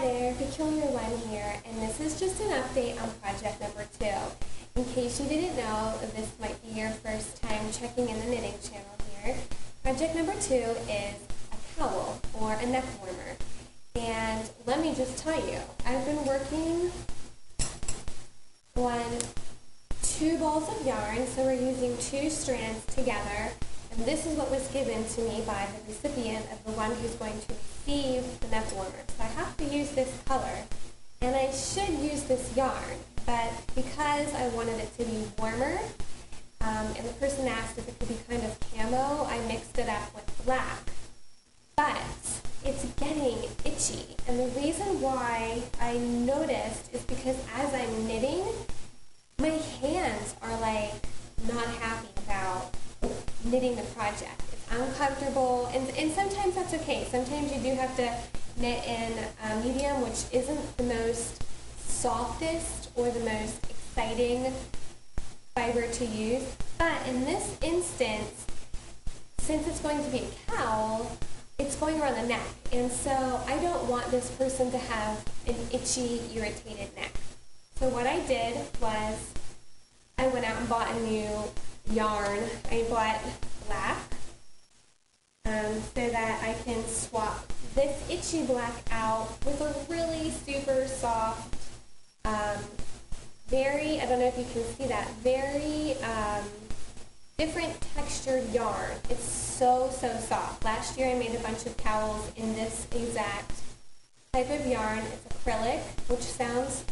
there, Peculiar One here, and this is just an update on project number 2. In case you didn't know, this might be your first time checking in the knitting channel here. Project number 2 is a cowl, or a neck warmer. And let me just tell you, I've been working on 2 balls of yarn, so we're using 2 strands together. And this is what was given to me by the recipient of the one who's going to receive the neck warmer. So I have to use this color, and I should use this yarn, but because I wanted it to be warmer, and the person asked if it could be kind of camo, I mixed it up with black. But it's getting itchy, and the reason why I noticed is because as I'm knitting, my hands are like not happy about knitting the project. It's uncomfortable, and sometimes that's okay. Sometimes you do have to knit in medium, which isn't the most softest or the most exciting fiber to use. But in this instance, since it's going to be a cowl, it's going around the neck, and so I don't want this person to have an itchy, irritated neck. So what I did was I went out and bought a new yarn. I bought black so that I can swap this itchy black out with a really super soft, very, I don't know if you can see that, very different textured yarn. It's so soft. Last year I made a bunch of cowls in this exact type of yarn. It's acrylic, which sounds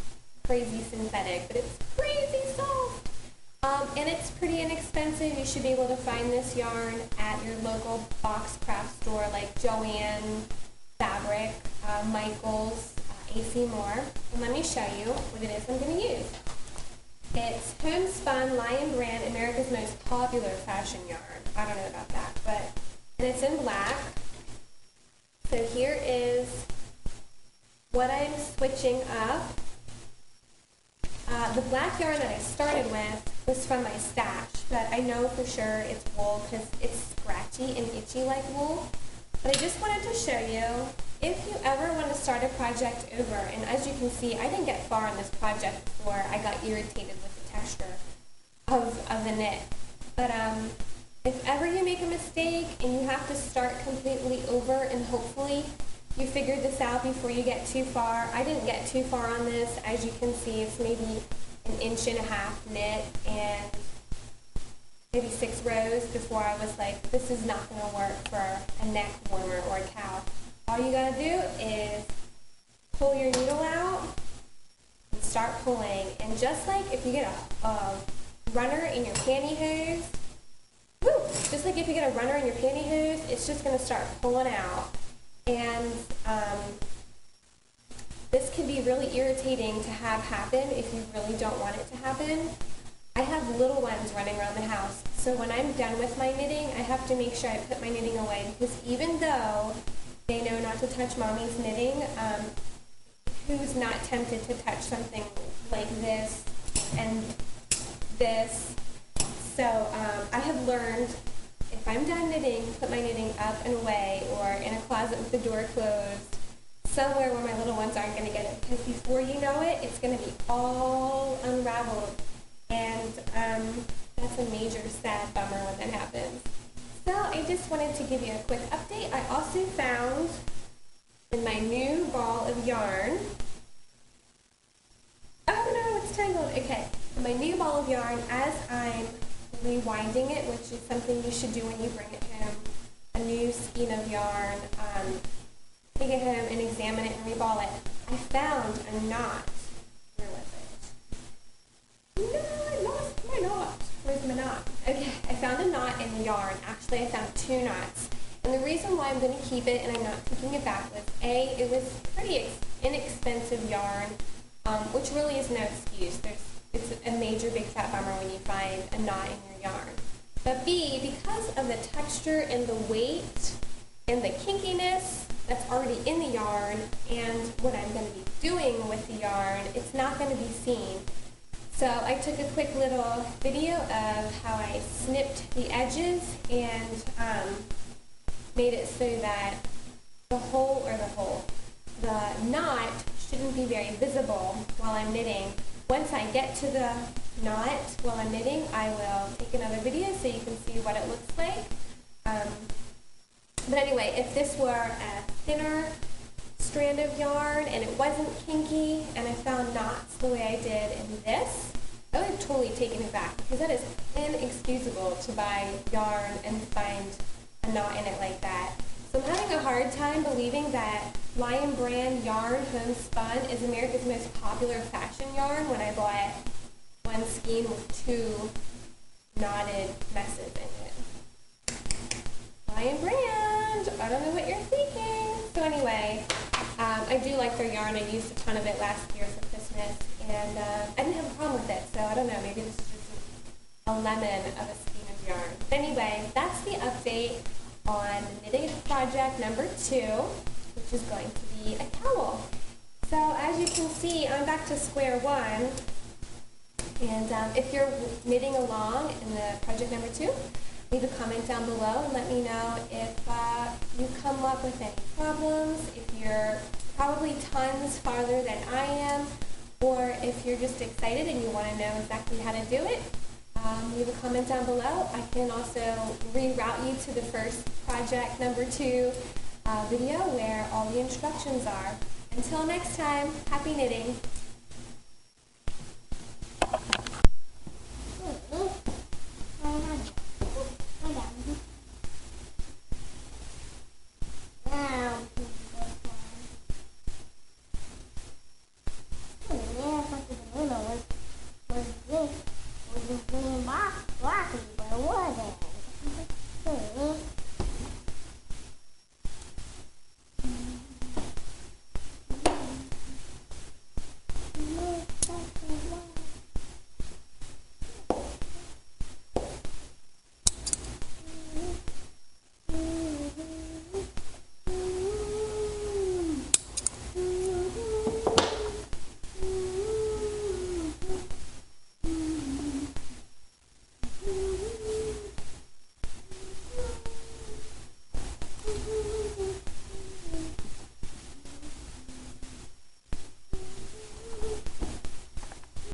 crazy synthetic, but it's crazy soft. And it's pretty inexpensive. You should be able to find this yarn at your local box craft store like Joann Fabric, Michaels, AC Moore. And let me show you what it is I'm going to use. It's homespun Lion Brand, America's most popular fashion yarn. I don't know about that, and it's in black. So here is what I'm switching up. The black yarn that I started with was from my stash, but I know for sure it's wool because it's scratchy and itchy like wool. But I just wanted to show you, if you ever want to start a project over, and as you can see, I didn't get far in this project before I got irritated with the texture of the knit. But if ever you make a mistake and you have to start completely over, and hopefully you figured this out before you get too far. I didn't get too far on this. As you can see, it's maybe 1.5 inches knit and maybe 6 rows before I was like, this is not going to work for a neck warmer or a cowl. All you got to do is pull your needle out and start pulling. And just like if you get a runner in your pantyhose, just like if you get a runner in your pantyhose, it's just going to start pulling out. And this can be really irritating to have happen if you really don't want it to happen. I have little ones running around the house, so when I'm done with my knitting, I have to make sure I put my knitting away, because even though they know not to touch mommy's knitting, who's not tempted to touch something like this and this? So I have learned, if I'm done knitting, put my knitting up and away, or in a closet with the door closed, somewhere where my little ones aren't going to get it, because before you know it, it's going to be all unraveled, and that's a major sad bummer when that happens. So I just wanted to give you a quick update. I also found in my new ball of yarn, oh no, it's tangled, okay, in my new ball of yarn, as I'm rewinding it, which is something you should do when you bring it home, a new skein of yarn, take it home and examine it and reball it. I found a knot. Where was it? No, I lost my knot. Where's my knot? Okay, I found a knot in the yarn. Actually, I found 2 knots. And the reason why I'm going to keep it and I'm not taking it back was, A, it was pretty inexpensive yarn, which really is no excuse. It's a major big fat bummer when you find a knot in your yarn. But B, because of the texture and the weight and the kinkiness that's already in the yarn and what I'm going to be doing with the yarn, it's not going to be seen. So I took a quick little video of how I snipped the edges and made it so that the knot shouldn't be very visible while I'm knitting. Once I get to the knot while I'm knitting, I will take another video so you can see what it looks like. But anyway, if this were a thinner strand of yarn and it wasn't kinky and I found knots the way I did in this, I would have totally taken it back, because that is inexcusable to buy yarn and find a knot in it like that. So I'm having a hard time believing that Lion Brand yarn homespun is America's most popular fashion yarn when I bought one skein with 2 knotted messes in it. Lion Brand, I don't know what you're thinking. So anyway, I do like their yarn. I used a ton of it last year for Christmas, and I didn't have a problem with it. So I don't know, maybe this is just a lemon of a skein of yarn. But anyway, that's the update on knitting project number 2, which is going to be a cowl. So as you can see, I'm back to square one. And if you're knitting along in the project number 2, leave a comment down below and let me know if you come up with any problems, if you're probably tons farther than I am, or if you're just excited and you want to know exactly how to do it. Leave a comment down below. I can also reroute you to the first project number 2 video where all the instructions are. Until next time, happy knitting!